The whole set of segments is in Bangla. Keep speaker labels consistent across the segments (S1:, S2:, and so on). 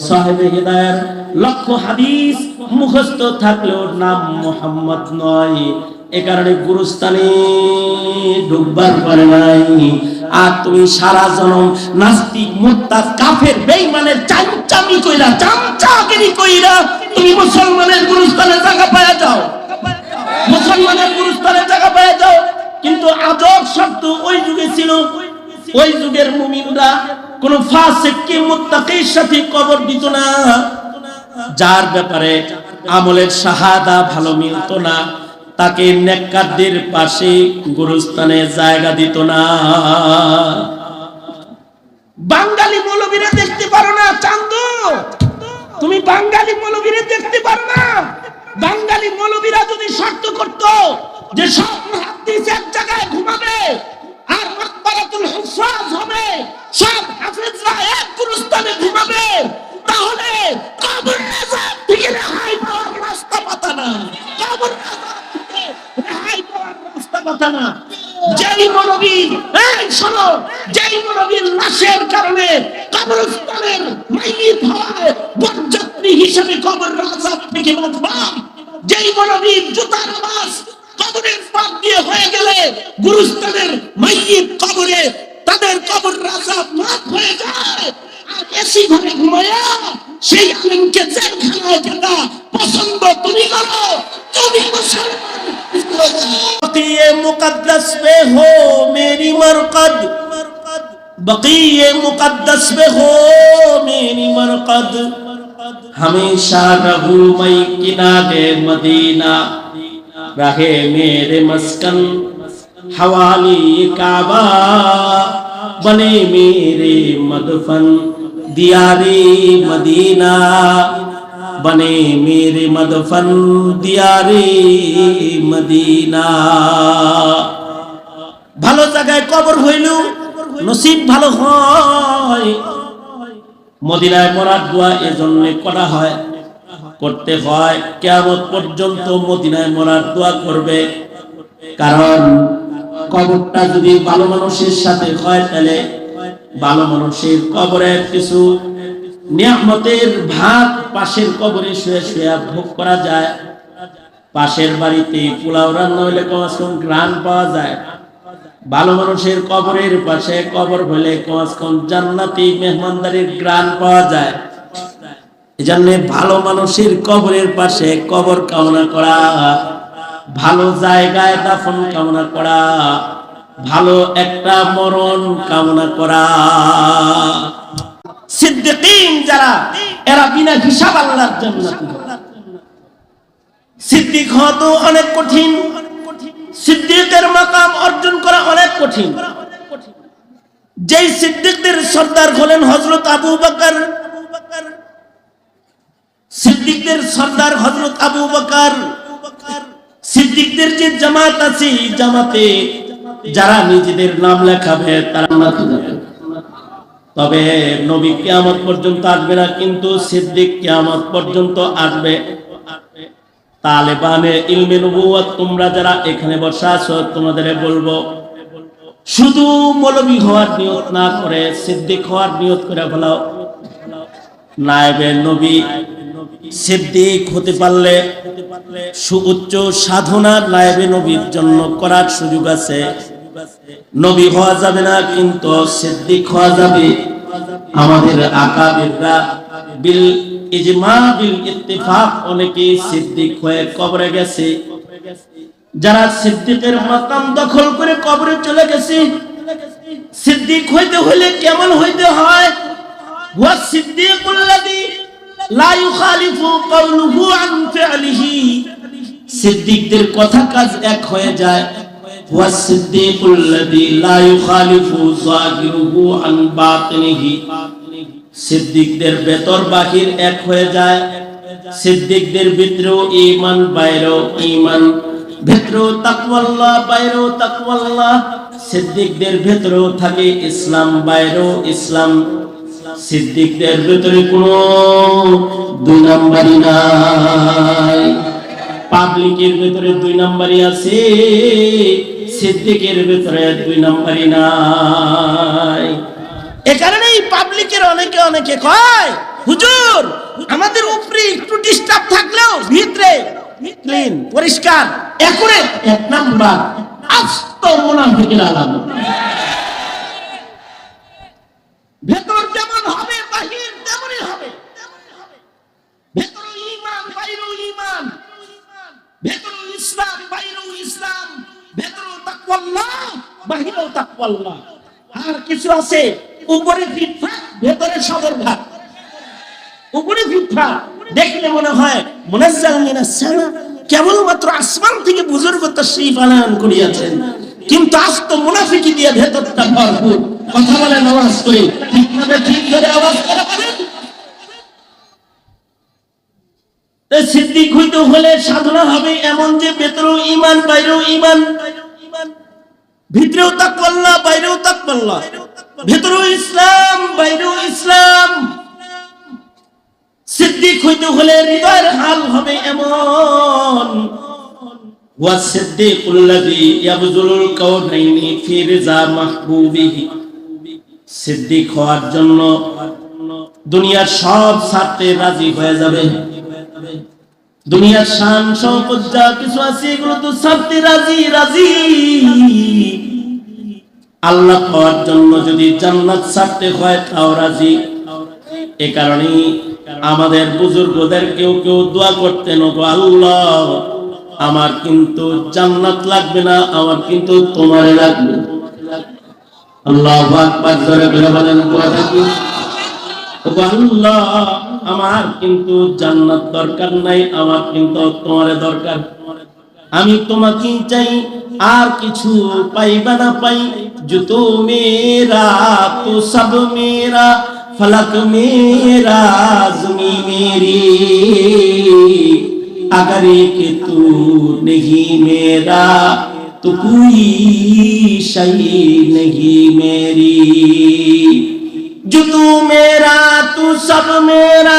S1: সাহেবে হিদায়াত লক্ষ হাদিস মুখস্থ থাকলেও নাম মুহাম্মদ নয়। এ কারণে গুরুস্থানে ঢুকবার পারে নাই। আর তুমি সারা জনম নাস্তিক মুরতাদ কাফের বেঈমানের চামচামি কইরা চামচাগিরি কইরা তুমি মুসলমানের গুরুস্থানে জায়গা পায়া যাও, মুসলমানের গুরুস্থানে জায়গা পায়া যাও। কিন্তু আজব শব্দ ওই যুগে ছিল। ওই যুগের মুমিনরা কোন ফাসিক কি মুত্তাকির সাথে কবর দিত না, যার ব্যাপারে আমলের শাহাদা ভালো মিলত না, তাকে নেককারদের পাশে গুরুস্থানে জায়গা দিত না। বাঙালি মৌলবীরা দেখতে পারো না চান্দু, তুমি বাঙালি মৌলবীরা দেখতে পারো না। বাঙালি মৌলবীরা যদি শর্ত করত যে সব মুহাদ্দিস এক জায়গায় ঘুমাবে আর মাকবারাতুল হুফাজ হবে, সব হাফেজরা এক গুরুস্থানে ঘুমাবে, তাহলে কবর আযাব থেকে রেহাই পাওয়ার রাস্তা পাতা না, কবর আযাব থেকে রেহাই পাওয়ার রাস্তা পাতা না। যেই মৌলবী, এই শোনো, যেই মৌলবীর লাশের কারণে কবরস্থানের মাইয়িত হয় বরযাত্রী হিসেবে কবর আযাব থেকে বাঁচবা, যেই মৌলবীর জুতার আওয়াজ কবরের পাশ দিয়ে হয়ে গেলে গুরুস্থানের মাইয়িত কবরে তাদের কবর আযাব মাফ হয়ে যায়, আর এসি ঘরে ঘুমায়া সেই আলেমকে জেলখানায় যেটা পছন্দ তুমি করো, তুমি মুসলমান। বকিয়ে মুকদ্দস পে হো মেরি মরকদ, বকিয়ে মুকদ্দস পে হো মেরি মরকদ, हमेशा रहूं मैं किनारे मदीना, रहे मेरे मस्कन हवाली काबा, बने मेरे मदफन दियारे मदीना, बने मेरे मदफन दियारे मदीना। ভালো জায়গায় কবর হইল নসিব ভালো হয়। মদিনায় মরার দোয়া এজন্য করা হয়, করতে হয়, কিয়ামত পর্যন্ত মদিনায় মরার দোয়া করবে। কারণ কবরটা যদি ভালো মানুষের সাথে হয় তাহলে ভালো মানুষের কবরে কিছু নিয়ামতের ভাত পাশের কবরে শুয়ে শুয়ে ভোগ করা যায়। পাশের বাড়িতে পোলাও রান্না হইলে কম ঘ্রাণ পাওয়া যায়। ভালো মানুষের কবরের পাশে কবর হলে কম জান্নাতি মেহমানদারির ঘ্রাণ পাওয়া যায়। এজন্য ভালো মানুষের কবরের পাশে কবর কামনা করা, ভালো জায়গায় দাফন কামনা করা, ভালো একটা মরণ কামনা করা। সিদ্দিকীন যারা, এরা বিনা হিসাব আল্লাহর জান্নাতি। সিদ্দিক হওয়া তো অনেক কঠিন, সিদ্দিকের মাকাম অর্জন করা অনেক কঠিন। যেই সিদ্দিকদের সর্দার হলেন হযরত আবু বকর, সিদ্দিকদের সর্দার হযরত আবু বকর, সিদ্দিকদের যে জামাত আছে, জামাতে যারা নিজেদের নাম লেখাবে তারা জান্নাতে যাবে। তবে নবী কিয়ামত পর্যন্ত আসবে না, কিন্তু সিদ্দিক কিয়ামত পর্যন্ত আসবে। তালেবানে ইলমে নবুয়ত তোমরা যারা এখানে বসা আছো, তোমাদের বলবো শুধু মৌলবী হওয়ার নিয়ত না করে সিদ্দিক হওয়ার নিয়ত করে ফেলাও। নায়েবে নবী সিদ্দিক হতে পারলে সুউচ্চ সাধনা নায়েবে নবীর জন্য করার সুযোগ আছে। নবী হওয়া যাবে না, কিন্তু সিদ্দিক হওয়া যাবে। আমাদের আকাবিররা বিল ইজমা বিল ইত্তেফাক অনেকে সিদ্দিক হয়ে কবরে গেছে। যারা সিদ্দিকের মাকাম দখল করে কবরে চলে গেছে, সিদ্দিক হইতে হলে কেমন হইতে হয়? ওয়া সিদ্দিকুল্লাযী লা ইউখালিফু কাউলুহু আন ফি'লিহি, সিদ্দিকদের কথা কাজ এক হয়ে যায়। ওয়া সিদ্দিকুল্লাযী লা ইউখালিফু যাহিরুহু আন বাতিনিহি, সিদ্দিকদের ভেতর বাহির এক হয়ে যায়। সিদ্দিকদের ভিতরেও ঈমান, বাইরেও ঈমান, ভিতরেও তাকওয়াল্লাহ, বাইরেও তাকওয়াল্লাহ। সিদ্দিকদের ভেতরেও থাকে ইসলাম, বাইরেও ইসলাম। সিদ্দিকদের ভেতরে কোনো দুই নাম্বারি নাই। পাবলিকের ভেতরে দুই নাম্বারি আছে, সিদ্দিকের ভেতরে দুই নাম্বারি নাই। এ কারণেই পাবলিকের অনেকে কয়, হুজুর ভিতরে ক্লিন, পরিষ্কার, একুরেট। এক নাম্বার আস্ত মুনাফিকের আলামত। ভেতর যেমন হবে বাহির তেমনই হবে। ভেতর ঈমান বাইরে ঈমান, ভেতর ইসলাম বাইরে ইসলাম, ভেতর তাকওয়াল্লাহ বাহিরে তাকওয়াল্লাহ। আর কিছু আছে উপরে ফিটফাট ভেতরে সদরঘাট। উপরে ফিটফাট দেখলে মনে হয় মুনাজ্জাল মিনাস সামা, কেবলমাত্র আসমান থেকে বুজুর্গ তাশরীফ আনায়ন করিয়াছেন, কিন্তু আস্ত মুনাফিকি দিয়ে ভেতরটা ভরপুর। কথা বলে নামাজ করে ঠিক না? ঠিক করে আওয়াজ করে বলেন। সিদ্দিক হইতে হলে সাধনা হবে এমন যে ভেতরেও ঈমান বাইরেও ঈমান, ভিতরেও তাকওয়াল্লাহ বাইরেও তাকওয়াল্লাহ, ভেতরেও ইসলাম বাইরেও ইসলাম। সিদ্দিক হইতে হলে হৃদয়ের হাল হবে এমন, ওয়া সিদ্দিকুল্লাযী ইয়াবযুলুল কাওনাইনি ফি রিজা মাহবুবিহি। সিদ্দিক হওয়ার জন্য দুনিয়ার সব ছাড়তে রাজি হয়ে যাবে। দুনিয়ার শান শওকত যা কিছু আছে এগুলো তো ছাড়তে রাজি রাজি। আল্লাহ পাওয়ার জন্য যদি জান্নাত ছাড়তে হয় তাও রাজি। এ কারণে আমাদের বুজুর্গদের কেউ কেউ দোয়া করতেন, ওগো আল্লাহ আমার কিন্তু জান্নাত লাগবে না, আমার কিন্তু তোমারে লাগবে। আল্লাহু আকবার, জোরে বলে বলেন ওগো আল্লাহ আমার কিন্তু জান্নাত দরকার নাই, আমার কিন্তু তোমারে দরকার। আমি তোমাকে চাই, আর কিছু পাইবা না পাই। জুতো মেরা তো সব মেরা, फलक मेरा ज़मी मेरी, अगर एक तू नहीं मेरा तो कोई शई नहीं मेरी। जो तू मेरा तू सब मेरा,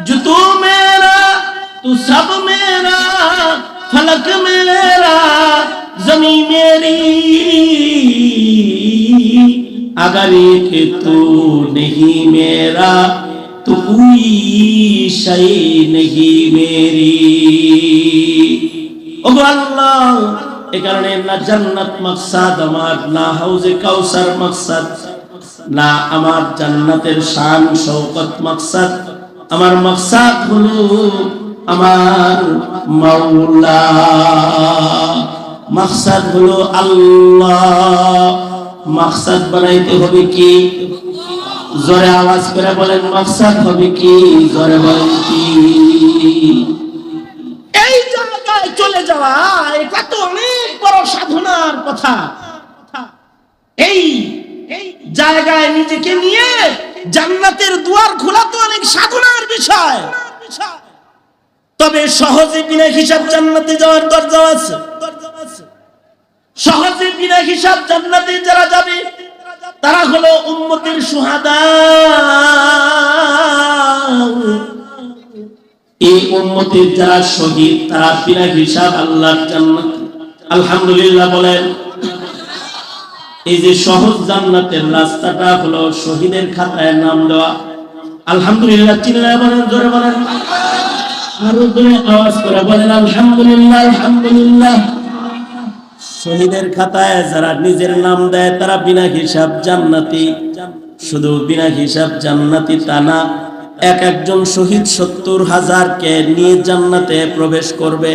S1: जो तू मेरा तू सब मेरा, फलक मेरा ज़मी मेरी, अगर एक तू नहीं मेरा तो कोई शय नहीं मेरी। ओ अल्लाह, ए कारणे ना जन्नत मकसद আমার, না হাউজে কাউসার মকসদ, না আমার জান্নাতের শান শওকত মকসদ। আমার মকসদ হলো আমার মাওলা, মকসদ হলো আল্লাহ। মকসদ বানাইতে হবে কি? জোরে আওয়াজ করে বলেন, মকসদ হবে কি? জোরে বলেন কি? এই জায়গায় চলে যাওয়া, এটা তো অনেক বড় সাধনার কথা। এই জায়গায় নিজেকে নিয়ে জান্নাতের দুয়ার খোলা তো অনেক সাধনার বিষয়। তবে সহজে বিনা হিসাব জান্নাতে যাওয়ার দরজা আছে। সহজে বিনা হিসাব জান্নাতে যারা যাবে তারা হলো উম্মতের শুহাদা। এই উম্মতের যারা শহীদ তারা বিনা হিসাব আল্লাহর জান্নাত। আলহামদুলিল্লাহ বলেন। এই যে সহজ জান্নাতের রাস্তাটা হলো শহীদের খাতায় নাম দেওয়া। আলহামদুলিল্লাহ চিল্লায় বলেন, জোরে বলেন, আরো জোরে আওয়াজ করে বলেন আলহামদুলিল্লাহ। আলহামদুলিল্লাহ। শহীদের খাতায় যারা নিজের নাম দেয় তারা বিনা হিসাব জান্নাতি। শুধু বিনা হিসাব জান্নাতি তা না, এক একজন শহীদ ৭০,০০০কে নিয়ে জান্নাতে প্রবেশ করবে।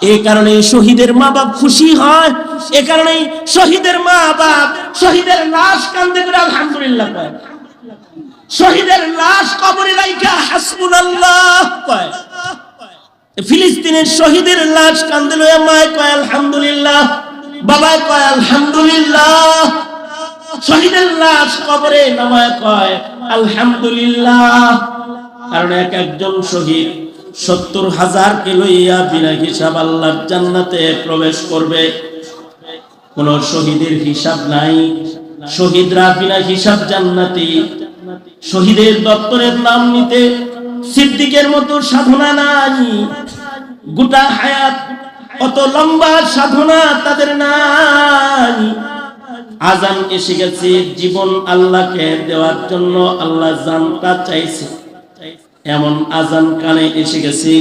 S1: এই কারণে শহীদের মা বাপ খুশি হয়। এ কারণে শহীদের মা বাপ শহীদের লাশ কান্দে করে আলহামদুলিল্লাহ কয়। শহীদের লাশ কবরে রাইখা হাসবুনাল্লাহ কয়। ফিলিস্তিনের শহীদের লাশ কান্দে লইয়া মায় কয় আলহামদুলিল্লাহ, বাবায় কয় আলহামদুলিল্লাহ। শহীদের লাশ কবরে নামায় কয় আলহামদুলিল্লাহ। কারণ এক একজন শহীদ ৭০,০০০কে লইয়া বিনা হিসাব আল্লাহর জান্নাতে প্রবেশ করবে। কোন শহীদের হিসাব নাই। শহীদরা বিনা হিসাব জান্নাতি। শহীদের দপ্তরের নাম নিতে সিদ্দিকের মতো সাধনা নাই। গোটা হায়াত অত লম্বা সাধনা তাদের নাই। আজান এসে গেছে, জীবন আল্লাহকে দেওয়ার জন্য আল্লাহ জানটা চাইছে। এমন আজান কানে এসে গেছে,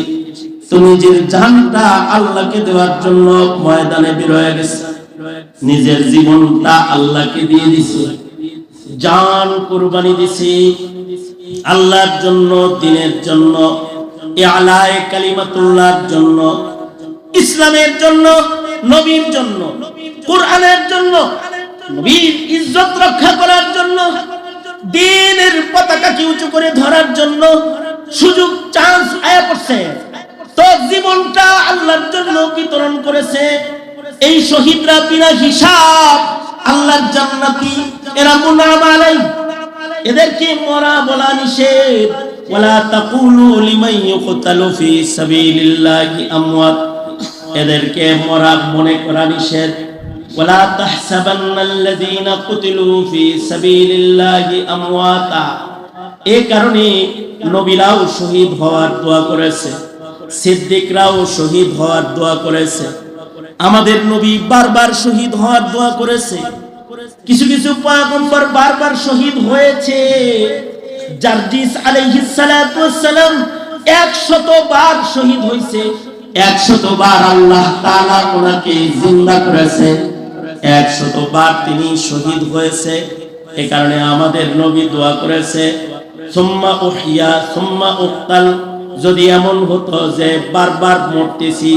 S1: তুমি যে জানটা আল্লাহকে দেওয়ার জন্য ময়দানে বের হয়ে গেছে, নিজের জীবনটা আল্লাহকে দিয়ে দিছে, জান কুরবানি দিছে আল্লাহর জন্য, দ্বীনের জন্য, ইআলায়ে কালিমাতুল্লাহর জন্য, ইসলামের জন্য, নবীর জন্য, কুরআনের জন্য, নবীর ইজ্জত রক্ষা করার জন্য, দ্বীনের পতাকাকে উঁচু করে ধরার জন্য সুযোগ চান্স আয়া পড়ছে, তো জীবনটা আল্লাহর জন্য বিতরণ করেছে। এই শহীদরা বিনা হিসাব আল্লাহর জান্নাতি, এরা মুনাম আলাই, এদেরকে মরা বলা নিষেধ। ওয়ালা তাকুলু লিমান ইউকতালু ফি সাবিলিল্লাহি আমওয়াত, এদেরকে মরা মনে করা নিষেধ। ওয়ালা তাহসাবান্নাল্লাযীনা কুতিলু ফি সাবিলিল্লাহি আমওয়াতা, এই কারণে নবীরাও শহীদ হওয়ার দোয়া করেছে, সিদ্দিকরাও শহীদ হওয়ার দোয়া করেছে, আমাদের নবী বারবার শহীদ হওয়ার দোয়া করেছে, কিছু কিছু পয়গম্বর বারবার শহীদ হয়েছে। জারজিস আলাইহিস সালাতু ওয়াস সালাম 100 বার শহীদ হয়েছে, 100 বার আল্লাহ তাআলা ওনাকে জিন্দা করেছে, 100 বার তিনি শহীদ হয়েছে। এই কারণে আমাদের নবী দোয়া করেছে, সুম্মা উহিয়া সুম্মা উক্তাল, যদি এমন হতো যে বারবার মরতেছি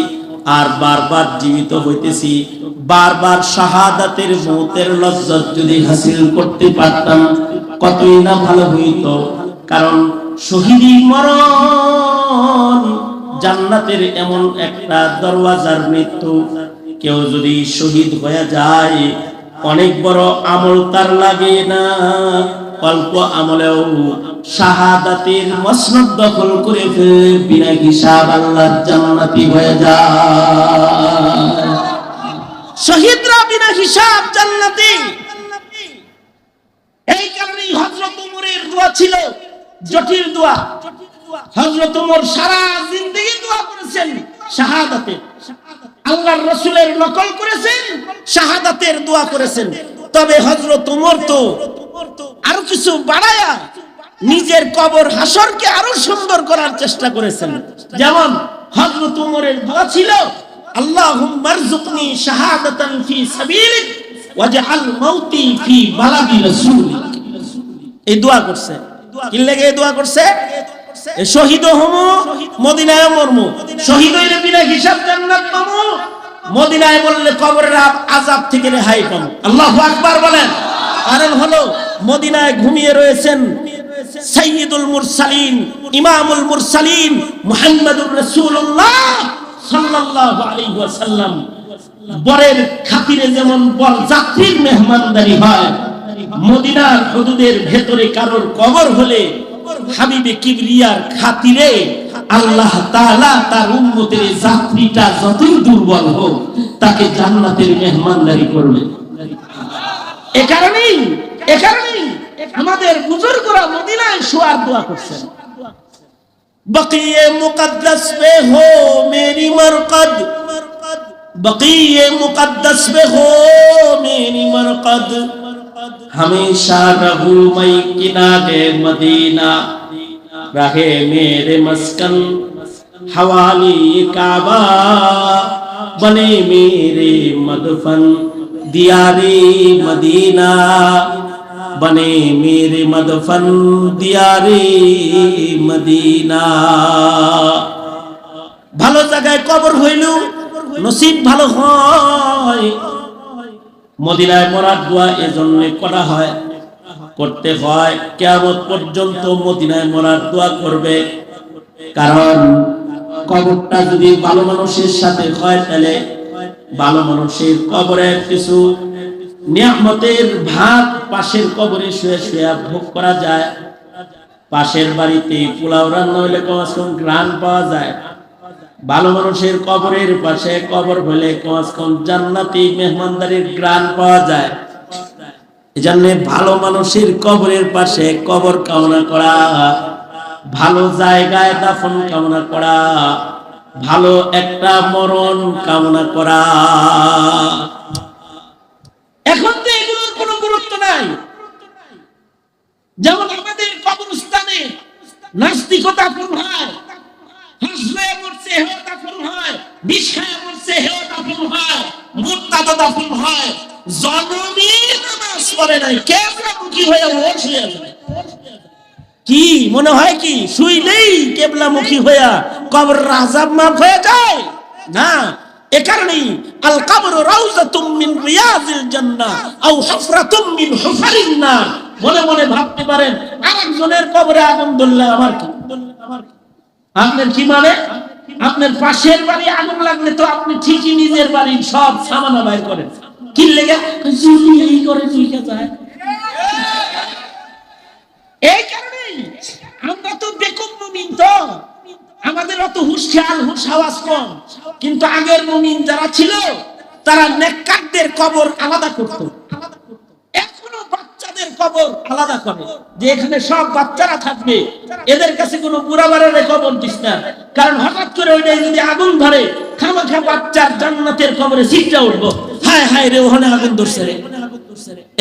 S1: আর বারবার জীবিত হইতেছি, বারবার শাহাদাতের মওতের লজ্জত যদি হাসিল করতে পারতাম কতই না ভালো হইতো। কারণ শহীদি মরণ জান্নাতের এমন একটা দরওয়াজার মৃত্যু। কেউ যদি শহীদ হয়ে যায়, অনেক বড় আমল তার লাগে না, অল্প আমলেও শাহাদাতের মসনদ দখল করে বিনা হিসাব আল্লাহর জান্নাতি হয়ে যায়। শহীদরা বিনা হিসাব জান্নাতি। এই কারণেই হযরত ওমরের দোয়া ছিল জটিল দোয়া। হযরত ওমর সারা জিন্দেগি দোয়া করেছেন শাহাদাতের, আল্লাহর রাসূলের নকল করেছেন, শাহাদাতের দোয়া করেছেন। তবে হযরত ওমর তো আরো কিছু বাড়ায়া নিজের কবর হাসরকে আরো সুন্দর করার চেষ্টা করেছেন। যেমন হযরত ওমরের দোয়া ছিল, আল্লাহুম্মা রযুকনি শাহাদাতান ফি সাবিলিক ওয়াজআল মাউতি ফি বালাদি রাসূলিক। এই দোয়া করছে, কি লাগে এই দোয়া করছে? শহীদ হমু, মদিনায় মরমু, শহীদ হইলে বিনা হিসাব জান্নাত পাবো, মদিনায় বললে কবরের আযাব থেকে রেহাই পাবো। আল্লাহু আকবার বলেন। কারণ হলো মদিনায় ঘুমিয়ে রয়েছেন সাইয়্যিদুল মুরসালিন, ইমামুল মুরসালিন মুহাম্মদুর রাসূলুল্লাহ সাল্লাল্লাহু আলাইহি ওয়াসাল্লাম। বরের খাতিরে যেমন বর যাত্রীর মেহমানদারি হয়, মদিনার হুদুদের ভেতরে কারোর কবর হলে হাবিবে কিবরিয়ার খাতিরে আল্লাহ তাআলা তার উম্মতের যাত্রীটা যতই দুর্বল হোক তাকে জান্নাতের মেহমানদারি করবে। এ কারণেই আমাদের বুজুর্গরা মদিনায় শোয়ার দোয়া করছেন, বকিয়ে মুকদ্দাস পে হো মেরি মরকদ, বকিয়ে মুকদ্দাস পে হো মেরি মরকদ, हमेशा रहूं मैं किनारे मदीना, रहे मेरे मस्कन हवाली काबा, बने मेरे मदफन दियारे मदीना, बने मेरे मदफन दियारे मदीना। ভালো জায়গায় কবর হইল নসিব ভালো হয়। মদিনায় মরার দোয়া এজন্য করা হয়, করতে হয়, কিয়ামত পর্যন্ত মদিনায় মরার দোয়া করবে। কারণ কবরটা যদি ভালো মানুষের সাথে হয়, তাহলে ভালো মানুষের কবরে কিছু নিয়ামতের ভাগ পাশের কবরে শুয়ে শুয়ে ভোগ করা যায়। পাশের বাড়িতে পোলাও রান্না হইলে কম ঘ্রাণ পাওয়া যায়। ভালো মানুষের কবরের পাশে কবর হলে কম জান্নাতি মেহমানদারির ঘ্রাণ পাওয়া যায়। এজন্য ভালো মানুষের কবরের পাশে কবর কামনা করা, ভালো জায়গায় দাফন কামনা করা, ভালো একটা মরণ কামনা করা। এখন তো এগুলোর কোনো গুরুত্ব নাই। যেমন আমাদের কবরস্থানে নাস্তিকতা দাফন হয়, হাসলে মরছে হেও দাফন হয়, বিষ খায় মরছে হেও দাফন হয়, মুরতাদ দাফন হয়। জনমী নামাজ পড়ে নাই, কেবলামুখী হয়ে ওঠ হয়ে যায়। কি মনে হয় কি শুইলেই কেবলামুখী হইয়া কবর আযাব মাফ হয়ে যায়? না। এ কারণেই আল কবরু রাউযাতুম মিন রিয়াজিল জান্নাহ আও হুফরাতুম মিন হুফারিন নার। মনে মনে ভাবতে পারেন আরেকজনের কবরে আগুন ধরলে আমার কি? আপনার কি মানে? আপনার পাশের বাড়ি আগুন লাগলে তো আপনি ঠিকই নিজের বাড়ির সব সামানা বাইর করেন। কি লেগে জুলি এই করে জুইকা যায়। এই কারণেই আমরা তো বেকুব মুমিন, তো আমাদের অত হুঁশ খেয়াল হুঁশ হাওয়াজ কম। কিন্তু আগের মুমিন যারা ছিল তারা নেককারদের কবর আলাদা করত। এখনো বাচ্চাদের কবর আলাদা করে, যে এখানে সব বাচ্চারা থাকবে, এদের কাছে কোনো বুড়াবাড়ারে কবর দিস না, কারণ হঠাৎ করে ওইটাই যদি আগুন ধরে খামাখা বাচ্চার জান্নাতের কবরে ছিটটা উঠবো, হায় হায় রে ওখানে আগুন ধরছে রে।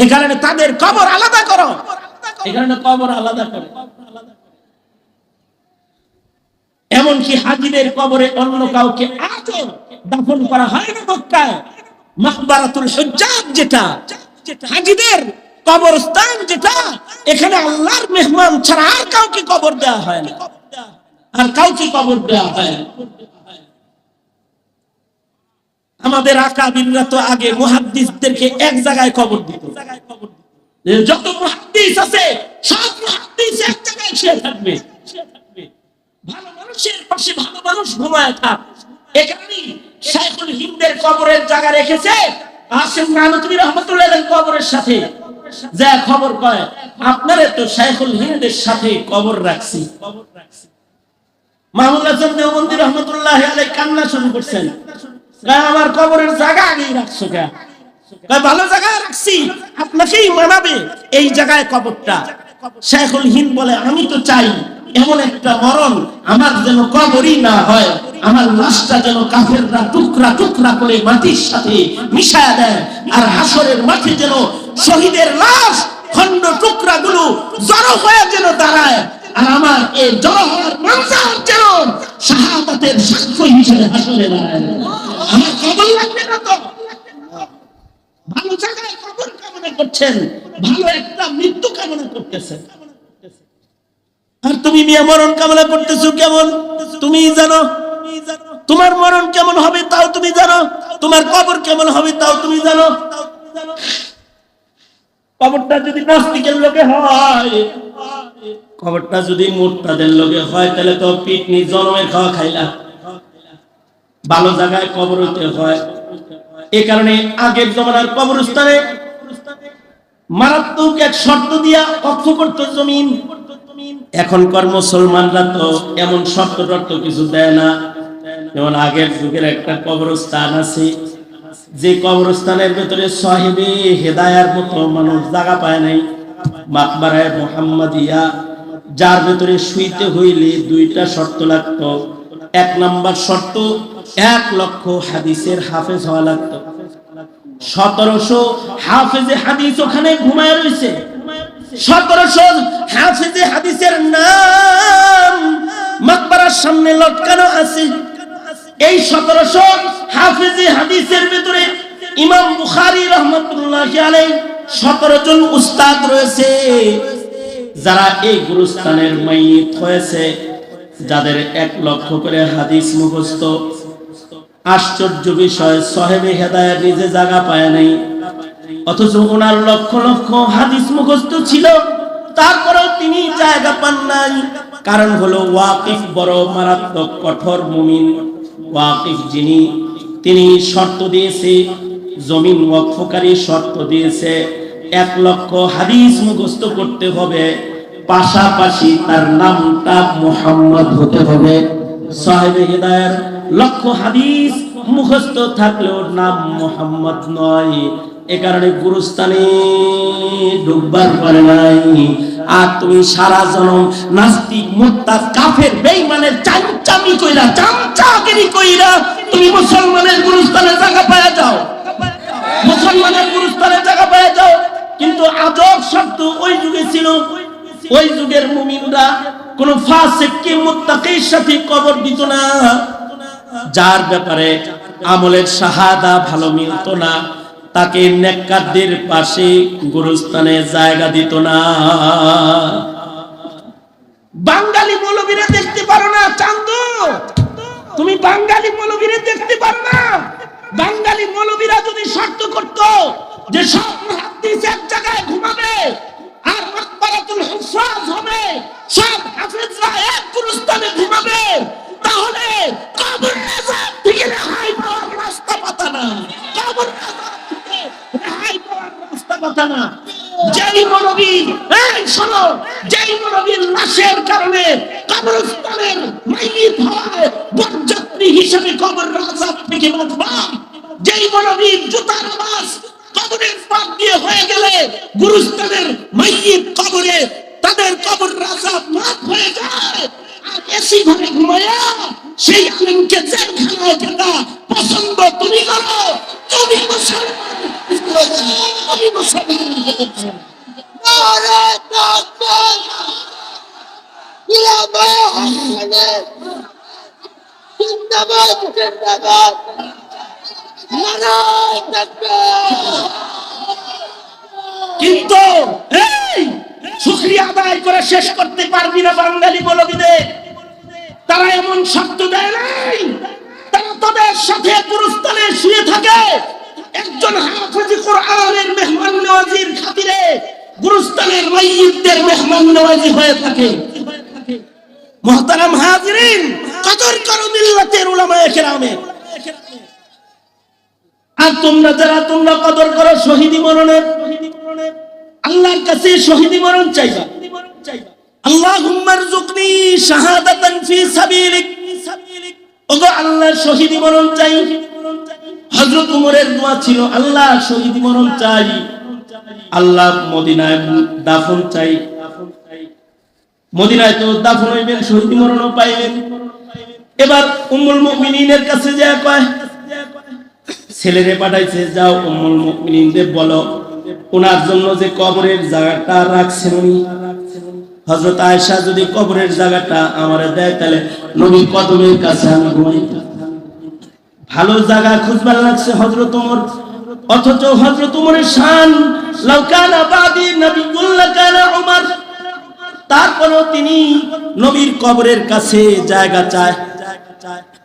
S1: এই কারণে তাদের কবর আলাদা করো, এই কারণে কবর আলাদা করে। এমনকি হাজীদের কবরে অন্য কাউকে আজও দাফন করা হয় না। মক্কায় মাকবারাতুল হুজ্জাজ, যেটা হাজীদের কবরস্থান, যেটা এখানে আল্লাহর মেহমান ছাড়া আর কাউকে কবর দেওয়া হয় না, আর কাউকে কবর দেওয়া হয় না। আমাদের আকাবিররা তো আগে মুহাদ্দিসদেরকে এক জায়গায় কবর দিত। যত মুহাদ্দিস আছে সব মুহাদ্দিস এক জায়গায় শুয়ে থাকবে, ভালো মানুষের পাশে ভালো মানুষ ঘুমায় থাক। এই কারণেই শাইখুল হিন্দের কবরের জায়গা রেখেছে আসিফ নানতুবি রাহমাতুল্লাহ আলাইহির কবরের সাথে। যা খবর কয় আপনারে তো শাইখুল হিন্দের সাথে কবর রাখছি। মাহমুদ হাসান দেওবন্দি রাহমাতুল্লাহ আলাইহি কান্না শুরু করছেন, আমার কবরের জায়গা আগেই রাখছো কেন? ভালো জায়গায় রাখছি, আপনাকেই মানাবে এই জায়গায় কবরটা। শাইখুল হিন্দ বলে আমি তো চাই এমন একটা মরণ আমার যেন কবরই না হয়, আমার লাশটা যেন কাফেররা টুকরা টুকরা করে মাটির সাথে মিশায়া দেয়, আর হাসরের মাঠে যেন শহীদের লাশ খণ্ড টুকরা গুলো জড়ো হয়ে যেন দাঁড়ায়, আর আমার এই জড়ো হওয়ার মঞ্জার যেন শাহাদাতের সাক্ষ্য হিসেবে হাসরে দাঁড়ায়। আমার কবর লাগবে না তো? ভালো জায়গায় কবর কামনা করছেন, ভালো একটা মৃত্যু কামনা করতেছেন, আর তুমি মিয়া মরণ কামনা করতেছো কেমন তুমি জানো? তোমার মরণ কেমন হবে তাও তুমি জানো, তোমার কবর কেমন হবে তাও তুমি জানো। কবরটা যদি নাস্তিকের লোকে হয়, কবরটা যদি মুরতাদের লোকে হয়, তাহলে তো পিটনি জন্মের খাওয়া খাইলা। ভালো জায়গায় কবর হইতে হয়। এই কারণে আগের জমানার কবরস্থানে মারাত্মক এক শর্ত দিয়া অক্ষ করত জমিন। এখনকার মুসলমানরা তো এমন শর্ত টর্ত কিছু দেয় না। যেমন আগের যুগের একটা কবরস্থান আছে, যে কবরস্থানের ভেতরে সাহেবে হেদায়ার মতো মানুষ জায়গা পায় নাই, মাকবারায়ে মুহাম্মাদিয়া, যার ভেতরে শুইতে হইলে দুইটা শর্ত লাগতো। এক নাম্বার শর্ত 1 লক্ষ হাদিসের হাফেজ হওয়া লাগতো। 1700 হাফেজে হাদিস ওখানে ঘুমায় রয়েছে। 1700 হাফেজে হাদিসের নাম মাকবারার সামনে লটকানো আছে। এই 1700 হাফেজে হাদিসের ভিতরে ইমাম বুখারী রাহমাতুল্লাহি আলাইহি 17 জন উস্তাদ রয়েছে, যারা এই গুরুস্থানের মাইয়িত হয়েছে, যাদের 1 লক্ষ করে হাদিস মুখস্থ। আশ্চর্য বিষয়, সাহেবে হেদায়েত নিজে জায়গা পায় নাই, অথচ ওনার লক্ষ লক্ষ হাদিস মুখস্থ ছিল, তারপরেও তিনি জায়গা পান নাই। কারণ হলো ওয়াকিফ বড় মারাত্মক কঠোর মুমিন। ওয়াকিফ যিনি, তিনি শর্ত দিয়েছে, জমিন ওয়াকফকারী শর্ত দিয়েছে 1 লক্ষ হাদিস মুখস্থ করতে হবে, পাশাপাশি তার নামটা মুহাম্মদ হতে হবে। সাহেবে হেদায়েত লক্ষ হাদিস মুখস্থ থাকলেও নাম মুহাম্মদ নয়, এ কারণে গুরুস্থানে ঢুকবার পারে নাই। আর তুমি সারা জনম নাস্তিক মুরতাদ কাফের বেঈমানের চামচামি কইরা, চামচাগিরি কইরা তুমি মুসলমানের গুরুস্থানে জায়গা পায়া যাও, মুসলমানের গুরুস্থানে জায়গা পায়া যাও। কিন্তু আজব শর্ত ওই যুগে ছিল। ওই যুগের মুমিনরা কোন ফাসিককে মুত্তাকির সাথে কবর দিত না, যার ব্যাপারে আমলের শাহাদা ভালো মিলত না তাকে নেককারদের পাশে গুরুস্থানে জায়গা দিত না। বাঙালি মৌলবীরা দেখতে পারো না চান্দু, তুমি বাঙালি মৌলবীরা দেখতে পারো না? বাঙালি মৌলবীরা যদি শর্ত করত যে সব মুহাদ্দিস এক জায়গায় ঘুমাবে আর মাকবারাতুল হুফাজ হবে, সব হাফেজরা এক গুরুস্থানে ঘুমাবে, তাহলে কবর আযাব থেকে রেহাই পাওয়ার রাস্তা পাতা না, কবর আযাব থেকে রেহাই পাওয়ার রাস্তা পাতা না। যেই মৌলবী, এই শোনো, যেই মৌলবীর লাশের কারণে কবরস্থানের মাইয়িত হয় বরযাত্রী হিসেবে কবর আযাব থেকে বাঁচবা, যেই মৌলবীর জুতার আওয়াজ কবরের পাশ দিয়ে হয়ে গেলে গুরুস্থানের মাইয়িত কবরে তাদের কবর আযাব মাফ হয়ে যায়, আর এসি ঘরে ঘুমায়া সেই আলেমকে জেলখানায় যেটা পছন্দ তুমি করো, তুমি মুসলমান, তুমি মুসলমান। নারে তাকবীর, ইলামা হাসানে জিন্দাবাদ, জিন্দাবাদ, নারে তাকবীর। কিন্তু এই শুকরিয়া আদায় করে শেষ করতে পারবি না বাঙালি মৌলবীদের। তারা এমন শব্দ দেয় নাই, তারা তোদের সাথে গুরুস্থানে শুয়ে থাকে। একজন হাফেজ কোরআনের মেহমান নওয়াজির খাতিরে গুরুস্থানের মাইয়িতদের মেহমান নওয়াজি হয়ে থাকে। মুহতারাম হাজিরিন, কদর করো মিল্লাতের উলামায়ে কেরামের। আর তোমরা যারা তোমরা কদর করো শহীদি মরণের, আল্লাহর কাছে শহীদি মরণ চাইবা। আল্লাহুম্মা রযুকনি শাহাদাতান ফি সাবিলিক, ওগো আল্লাহ শহীদি মরণ চাই। হযরত ওমরের দোয়া ছিল, আল্লাহ শহীদি মরণ চাই, আল্লাহ মদিনায় দাফন চাই। মদিনায় তো দাফন হইবেন, শহীদি মরণও পাইবেন। এবার উম্মুল মুমিনিনের কাছে যায় কয়, ছেলেরে পাঠাইছে, যাও উম্মুল মুমিনিনদের বলো ওনার জন্য যে কবরের জায়গাটা রাখছেন উনি, হযরত আয়েশা যদি কবরের জায়গাটা আমারে দেয় তাহলে নবীর কদমের কাছে আমি ঘুমাই। ভালো জায়গা খুঁজবার লাগছে হযরত ওমর, অথচ হযরত ওমরের শান লাউ কানা বাদি নবিয়্যুল লাকানা ওমর, তারপরেও তিনি নবীর কবরের কাছে জায়গা চায়।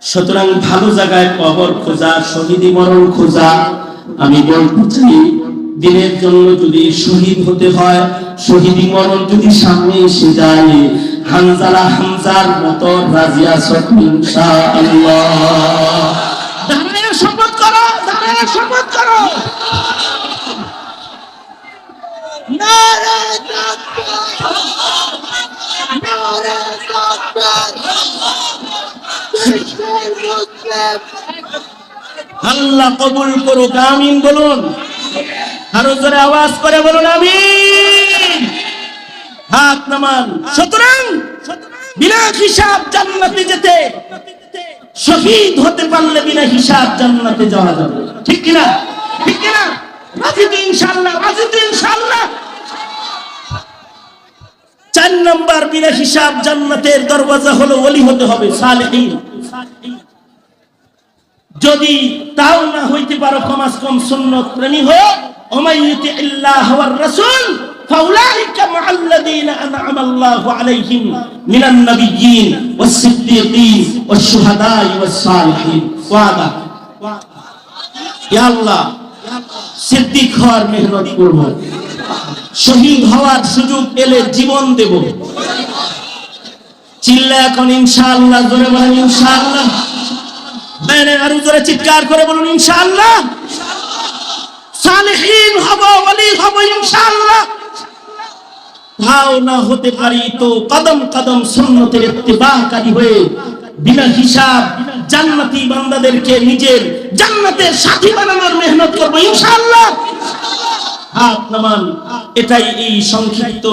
S1: সুতরাং ভালো জায়গায় কবর খোঁজা, শহীদি মরণ খোঁজা। আমি বলতে চাই, দিনের জন্য যদি শহীদ হতে হয়, শহীদি মরণ যদি সামনে এসে যায়, হানজালা হামজার মতো রাজি আছো ইনশাআল্লাহ? দাঁড়ায় শপথ করো, দাঁড়ায় শপথ করো। নারে তাকবীর, নারে তাকবীর। আল্লাহ কবুল করুক, আমিন বলুন। আরো জোরে আওয়াজ করে বলুন আমিন। হাত নামান। সুতরাং বিনা হিসাব জান্নাতে যেতে, শহীদ হতে পারলে বিনা হিসাব জান্নাতে যাওয়া যাবে। ঠিক কিনা? ঠিক কিনা? রাজি তো ইনশাআল্লাহ, রাজি তো ইনশাআল্লাহ। 4 নাম্বার বিনা হিসাব জান্নাতের দরওয়াজা হলো ওলি হতে হবে, সালেহীন। যদি তাও না হইতে পারো, কমাস কম সুন্নত প্রেমী হয়ে, ওমাইয়ুতি ইল্লাহ ওয়ার রাসূল ফাউলাইকা মাআল্লাযীনা আনআমা আল্লাহু আলাইহিম মিনান নাবিয়্যিন ওয়াস সিদ্দীকিন ওয়াশ শুহাদাই ওয়াস সালিহিন। ওয়াদা, ইয়া আল্লাহ সিদ্দিক হওয়ার মেহনত করব, শহীদ হওয়ার সুযোগ পেলে জীবন দেব। চিল্লা এখন ইনশাআল্লাহ, জোরে বলেন ইনশাআল্লাহ। আরো জোরে চিৎকার করে বলুন ইনশাআল্লাহ। সালেহীন হব, ওলি হব ইনশাআল্লাহ। তাও না হতে পারি তো কদম কদম সুন্নতের ইত্তেবাকারী হয়ে বিনা হিসাব জান্নাতি বান্দাদেরকে নিজের জান্নাতের সাথী বানানোর মেহনত করব ইনশাআল্লাহ। হাত নামান। এটাই এই সংক্ষিপ্ত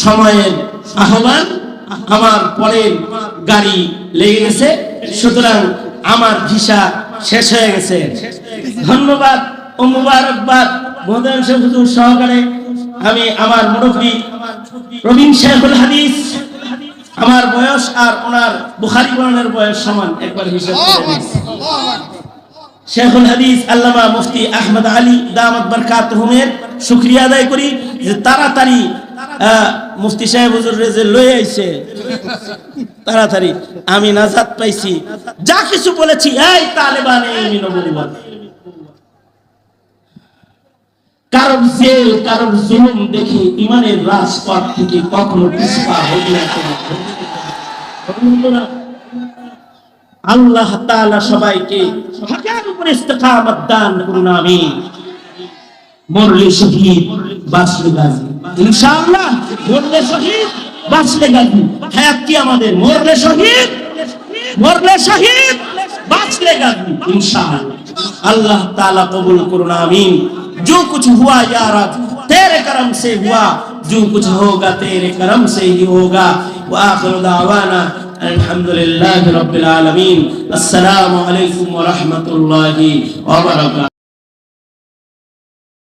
S1: সময়ের আহ্বান। আমার পরের গাড়ি লেগে গেছে, সুতরাং আমার ভিসা শেষ হয়ে গেছে। ধন্যবাদ ও মুবারকবাদ মোহতারাম শেখ হুজুর সহকারে আমি আমার মুরব্বি প্রবীণ শেখুল হাদিস আমার বয়স আর ওনার বুখারী বর্ণনার বয়স সমান, একবার হিসাব করে নিন। শেখুল হাদিস আল্লামা মুফতি আহমদ আলী দামাত বারকাতুহুমের শুকরিয়া আদায় করি যে তাড়াতাড়ি মুফতি সাহেব হুজুর যে লয়ে আইছে, তাড়াতাড়ি আমি নাজাত পাইছি। যা কিছু বলেছি এই তালেবান এই নবুয়ত, কারণ জেল কারণ জুলুম দেখে ইমানের রাজপথ থেকে কখনো পিছপা হবে না। আল্লাহ তাআলা সবাইকে হকের উপর ইস্তেকামত দান করুন, আমিন। মরলে শহীদ বাঁচলে গাজী, ইনশাআল্লাহ মরলে শহীদ বাঁচলে গাজী। হায়াত কি আমাদের, মরলে শহীদ বাঁচলে গাজী, ইনশাআল্লাহ। अल्लाह ताला कबूल करुणा आमीन। जो कुछ हुआ या रब तेरे करम से हुआ, जो कुछ होगा तेरे करम से ही होगा। व आखिर दावाना अल्हम्दुलिल्लाहि रब्बिल आलमीन। अस्सलामु अलैकुम व रहमतुल्लाहि व बरकातुहू।